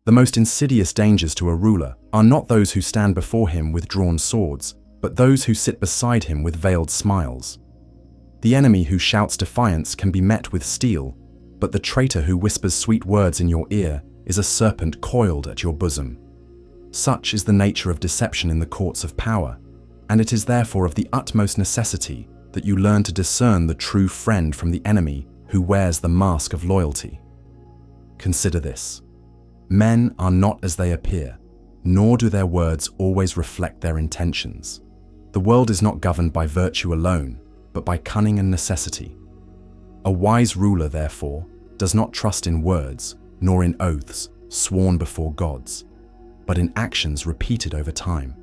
The most insidious dangers to a ruler are not those who stand before him with drawn swords, but those who sit beside him with veiled smiles. The enemy who shouts defiance can be met with steel, but the traitor who whispers sweet words in your ear is a serpent coiled at your bosom. Such is the nature of deception in the courts of power, and it is therefore of the utmost necessity that you learn to discern the true friend from the enemy who wears the mask of loyalty. Consider this. Men are not as they appear, nor do their words always reflect their intentions. The world is not governed by virtue alone, but by cunning and necessity. A wise ruler, therefore, does not trust in words, nor in oaths sworn before gods, but in actions repeated over time.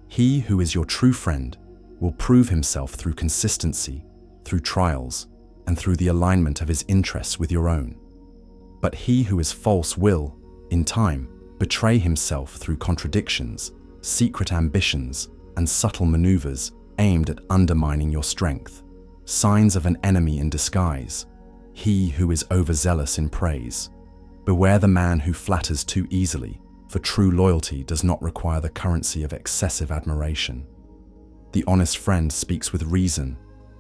He who is your true friend will prove himself through consistency, through trials, and through the alignment of his interests with your own. But he who is false will, in time, betray himself through contradictions, secret ambitions, and subtle maneuvers aimed at undermining your strength, signs of an enemy in disguise, he who is overzealous in praise. Beware the man who flatters too easily, for true loyalty does not require the currency of excessive admiration. The honest friend speaks with reason,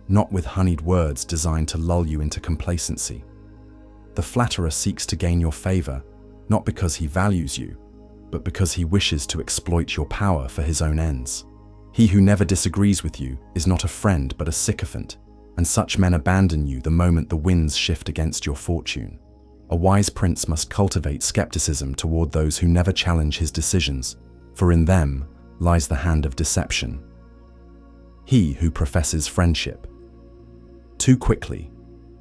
not with honeyed words designed to lull you into complacency. The flatterer seeks to gain your favor, not because he values you, but because he wishes to exploit your power for his own ends. He who never disagrees with you is not a friend but a sycophant, and such men abandon you the moment the winds shift against your fortune. A wise prince must cultivate skepticism toward those who never challenge his decisions, for in them lies the hand of deception. He who professes friendship. Too quickly,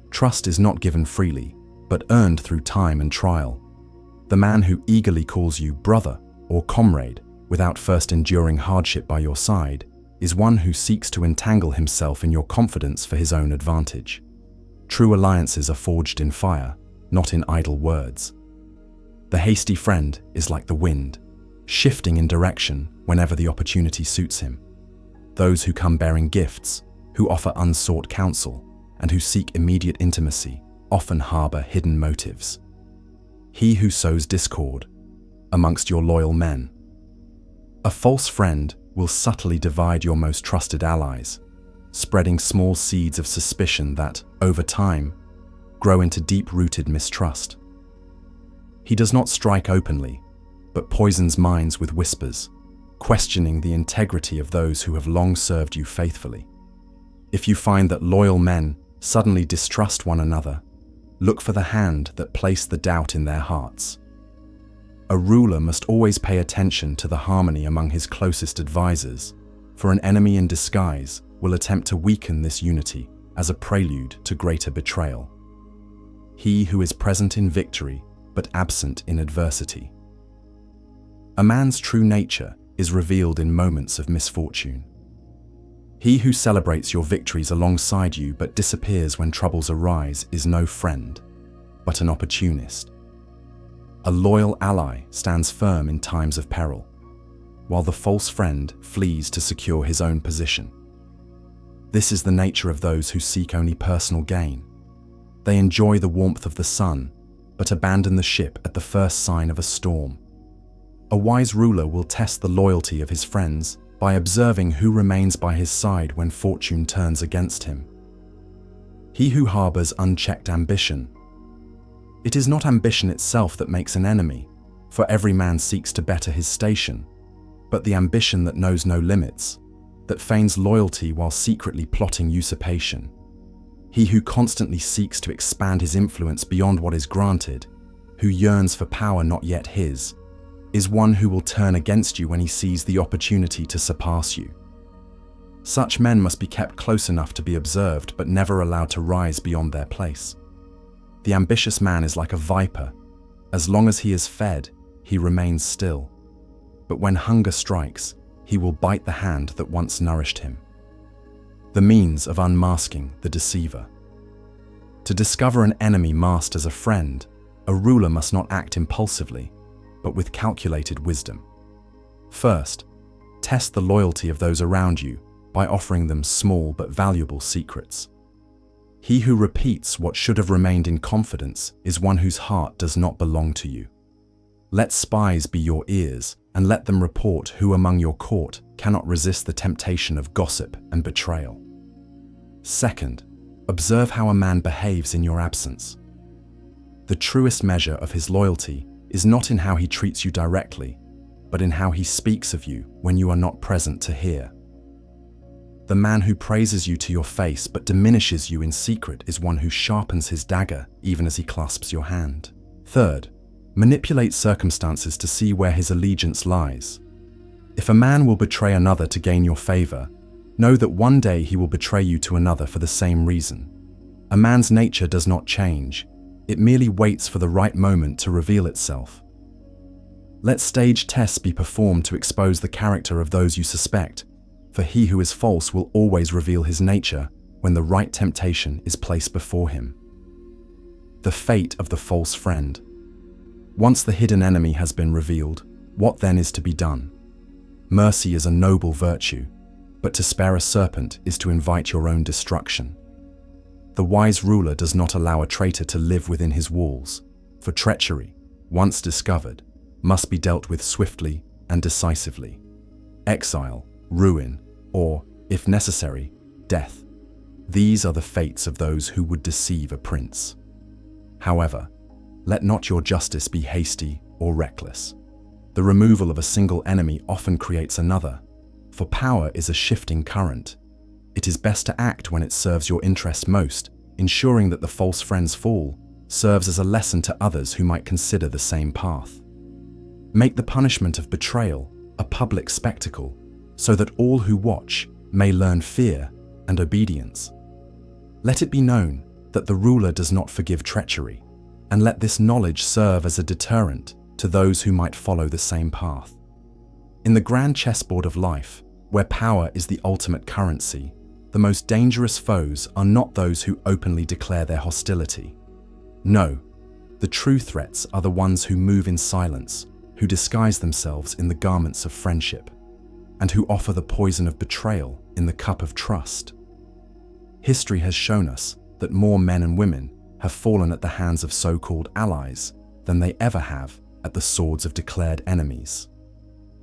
trust is not given freely, but earned through time and trial. The man who eagerly calls you brother or comrade without first enduring hardship by your side is one who seeks to entangle himself in your confidence for his own advantage. True alliances are forged in fire, not in idle words. The hasty friend is like the wind, shifting in direction whenever the opportunity suits him. Those who come bearing gifts, who offer unsought counsel, and who seek immediate intimacy often harbor hidden motives. He who sows discord amongst your loyal men. A false friend will subtly divide your most trusted allies, spreading small seeds of suspicion that, over time, grow into deep-rooted mistrust. He does not strike openly, but poisons minds with whispers, questioning the integrity of those who have long served you faithfully. If you find that loyal men suddenly distrust one another, look for the hand that placed the doubt in their hearts. A ruler must always pay attention to the harmony among his closest advisors, for an enemy in disguise will attempt to weaken this unity as a prelude to greater betrayal. He who is present in victory but absent in adversity. A man's true nature is revealed in moments of misfortune. He who celebrates your victories alongside you but disappears when troubles arise is no friend, but an opportunist. A loyal ally stands firm in times of peril, while the false friend flees to secure his own position. This is the nature of those who seek only personal gain. They enjoy the warmth of the sun, but abandon the ship at the first sign of a storm. A wise ruler will test the loyalty of his friends by observing who remains by his side when fortune turns against him. He who harbors unchecked ambition. It is not ambition itself that makes an enemy, for every man seeks to better his station, but the ambition that knows no limits, that feigns loyalty while secretly plotting usurpation. He who constantly seeks to expand his influence beyond what is granted, who yearns for power not yet his, is one who will turn against you when he sees the opportunity to surpass you. Such men must be kept close enough to be observed but never allowed to rise beyond their place. The ambitious man is like a viper. As long as he is fed, he remains still. But when hunger strikes, he will bite the hand that once nourished him. The means of unmasking the deceiver. To discover an enemy masked as a friend, a ruler must not act impulsively, but with calculated wisdom. First, test the loyalty of those around you by offering them small but valuable secrets. He who repeats what should have remained in confidence is one whose heart does not belong to you. Let spies be your ears, and let them report who among your court cannot resist the temptation of gossip and betrayal. Second, observe how a man behaves in your absence. The truest measure of his loyalty is not in how he treats you directly, but in how he speaks of you when you are not present to hear. The man who praises you to your face but diminishes you in secret is one who sharpens his dagger even as he clasps your hand. Third, manipulate circumstances to see where his allegiance lies. If a man will betray another to gain your favor, know that one day he will betray you to another for the same reason. A man's nature does not change. It merely waits for the right moment to reveal itself. Let staged tests be performed to expose the character of those you suspect, for he who is false will always reveal his nature when the right temptation is placed before him. The fate of the false friend. Once the hidden enemy has been revealed, what then is to be done? Mercy is a noble virtue, but to spare a serpent is to invite your own destruction. The wise ruler does not allow a traitor to live within his walls, for treachery, once discovered, must be dealt with swiftly and decisively. Exile, ruin, or, if necessary, death. These are the fates of those who would deceive a prince. However, let not your justice be hasty or reckless. The removal of a single enemy often creates another, for power is a shifting current. It is best to act when it serves your interest most, ensuring that the false friend's fall serves as a lesson to others who might consider the same path. Make the punishment of betrayal a public spectacle, so that all who watch may learn fear and obedience. Let it be known that the ruler does not forgive treachery, and let this knowledge serve as a deterrent to those who might follow the same path. In the grand chessboard of life, where power is the ultimate currency, the most dangerous foes are not those who openly declare their hostility. No, the true threats are the ones who move in silence, who disguise themselves in the garments of friendship, and who offer the poison of betrayal in the cup of trust. History has shown us that more men and women have fallen at the hands of so-called allies than they ever have at the swords of declared enemies.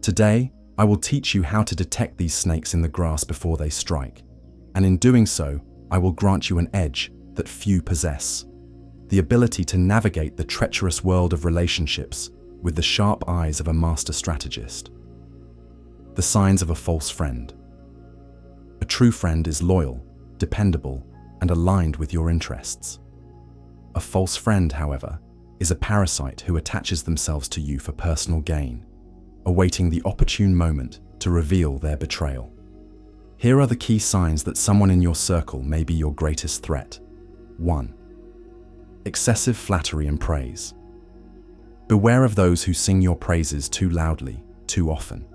Today, I will teach you how to detect these snakes in the grass before they strike, and in doing so, I will grant you an edge that few possess: the ability to navigate the treacherous world of relationships with the sharp eyes of a master strategist. The signs of a false friend. A true friend is loyal, dependable, and aligned with your interests. A false friend, however, is a parasite who attaches themselves to you for personal gain, awaiting the opportune moment to reveal their betrayal. Here are the key signs that someone in your circle may be your greatest threat. 1. Excessive flattery and praise. Beware of those who sing your praises too loudly, too often.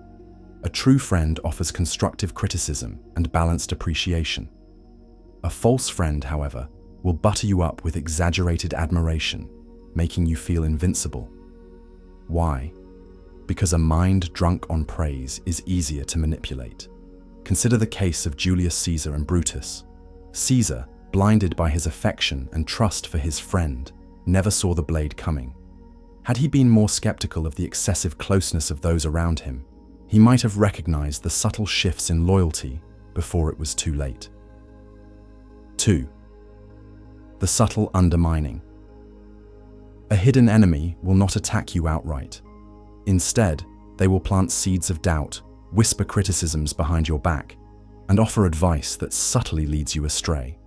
A true friend offers constructive criticism and balanced appreciation. A false friend, however, will butter you up with exaggerated admiration, making you feel invincible. Why? Because a mind drunk on praise is easier to manipulate. Consider the case of Julius Caesar and Brutus. Caesar, blinded by his affection and trust for his friend, never saw the blade coming. Had he been more skeptical of the excessive closeness of those around him, he might have recognized the subtle shifts in loyalty before it was too late. 2. The subtle undermining. A hidden enemy will not attack you outright. Instead, they will plant seeds of doubt, whisper criticisms behind your back, and offer advice that subtly leads you astray.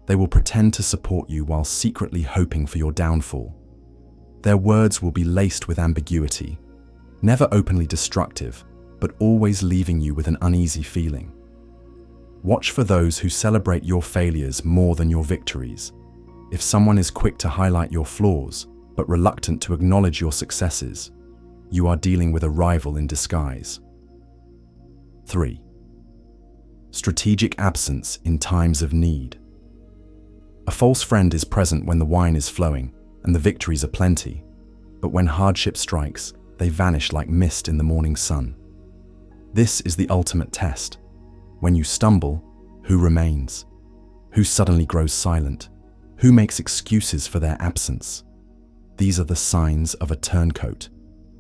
They will pretend to support you while secretly hoping for your downfall. Their words will be laced with ambiguity, never openly destructive, but always leaving you with an uneasy feeling. Watch for those who celebrate your failures more than your victories. If someone is quick to highlight your flaws, but reluctant to acknowledge your successes, you are dealing with a rival in disguise. 3. Strategic absence in times of need. A false friend is present when the wine is flowing and the victories are plenty, but when hardship strikes, they vanish like mist in the morning sun. This is the ultimate test. When you stumble, who remains? Who suddenly grows silent? Who makes excuses for their absence? These are the signs of a turncoat,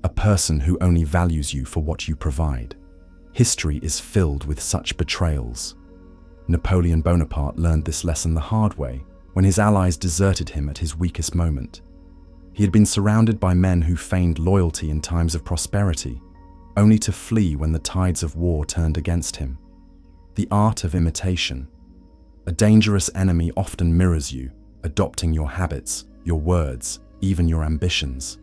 a person who only values you for what you provide. History is filled with such betrayals. Napoleon Bonaparte learned this lesson the hard way when his allies deserted him at his weakest moment. He had been surrounded by men who feigned loyalty in times of prosperity, only to flee when the tides of war turned against him. The art of imitation. A dangerous enemy often mirrors you, adopting your habits, your words, even your ambitions.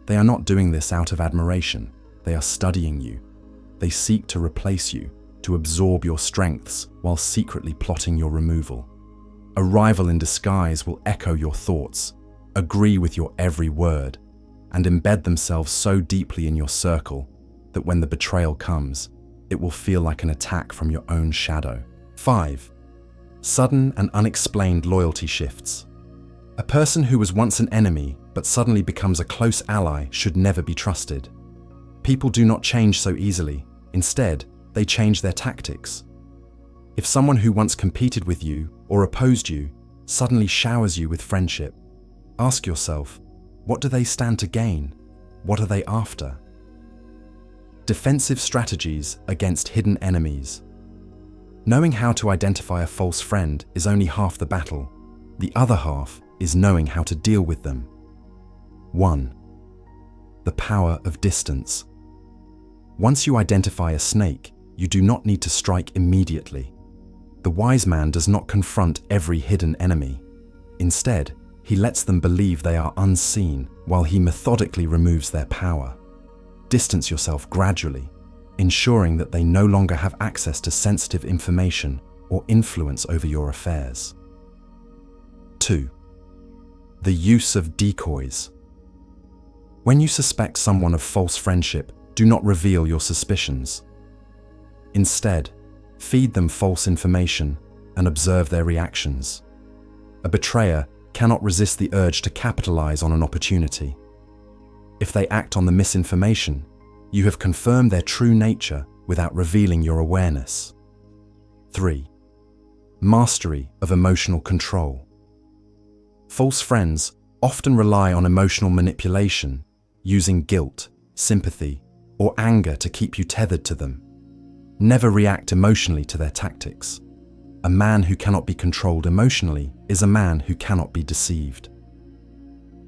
They are not doing this out of admiration. They are studying you. They seek to replace you, to absorb your strengths while secretly plotting your removal. A rival in disguise will echo your thoughts, agree with your every word, and embed themselves so deeply in your circle that when the betrayal comes, it will feel like an attack from your own shadow. 5. Sudden and unexplained loyalty shifts. A person who was once an enemy but suddenly becomes a close ally should never be trusted. People do not change so easily. Instead, they change their tactics. If someone who once competed with you or opposed you suddenly showers you with friendship, ask yourself, what do they stand to gain? What are they after? Defensive strategies against hidden enemies. Knowing how to identify a false friend is only half the battle. The other half is knowing how to deal with them. 1. The power of distance. Once you identify a snake, you do not need to strike immediately. The wise man does not confront every hidden enemy. Instead, he lets them believe they are unseen while he methodically removes their power. Distance yourself gradually, ensuring that they no longer have access to sensitive information or influence over your affairs. 2. The use of decoys. When you suspect someone of false friendship, do not reveal your suspicions. Instead, feed them false information and observe their reactions. A betrayer cannot resist the urge to capitalize on an opportunity. If they act on the misinformation, you have confirmed their true nature without revealing your awareness. 3. Mastery of emotional control. False friends often rely on emotional manipulation, using guilt, sympathy, or anger to keep you tethered to them. Never react emotionally to their tactics. A man who cannot be controlled emotionally is a man who cannot be deceived.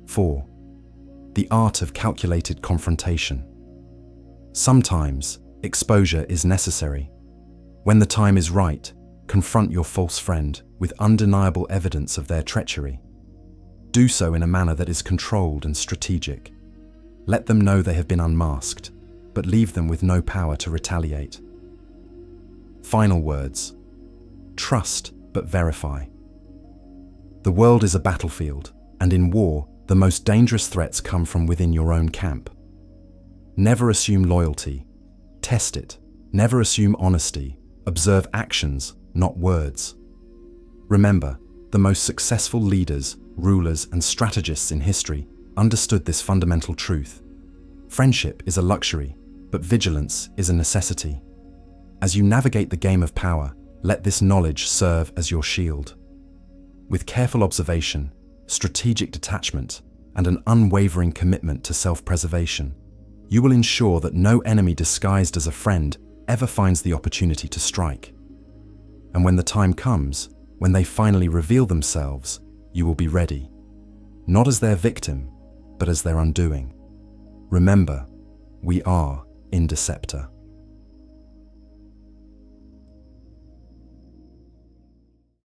4. The art of calculated confrontation. Sometimes, exposure is necessary. When the time is right, confront your false friend with undeniable evidence of their treachery. Do so in a manner that is controlled and strategic. Let them know they have been unmasked, but leave them with no power to retaliate. Final words. Trust, but verify. The world is a battlefield, and in war, the most dangerous threats come from within your own camp. Never assume loyalty. Test it. Never assume honesty. Observe actions, not words. Remember, the most successful leaders, rulers, and strategists in history understood this fundamental truth. Friendship is a luxury, but vigilance is a necessity. As you navigate the game of power, let this knowledge serve as your shield. With careful observation, strategic detachment, and an unwavering commitment to self-preservation, you will ensure that no enemy disguised as a friend ever finds the opportunity to strike. And when the time comes, when they finally reveal themselves, you will be ready, not as their victim, but as their undoing. Remember, we are Interceptor.